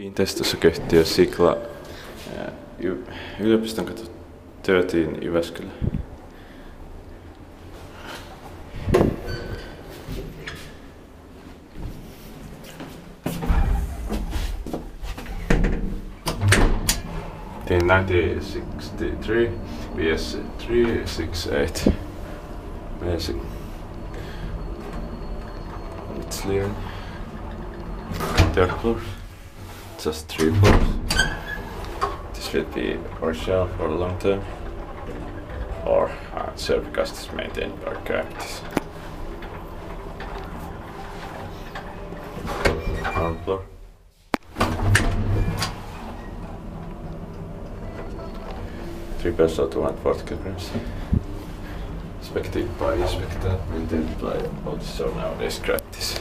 Kiinteistössäkehtiö Sikla, Yliopistonkatu 13, Jyväskylä. In 1963, VS 368, basic. ValmetSchlieren. Third floor, just 3 floors. This will be our shell for a long time, or sure, because it's maintained by practice. Ground floor. Three pesos, 240 kilograms. Inspected by inspector, maintained by auditor nowadays practice.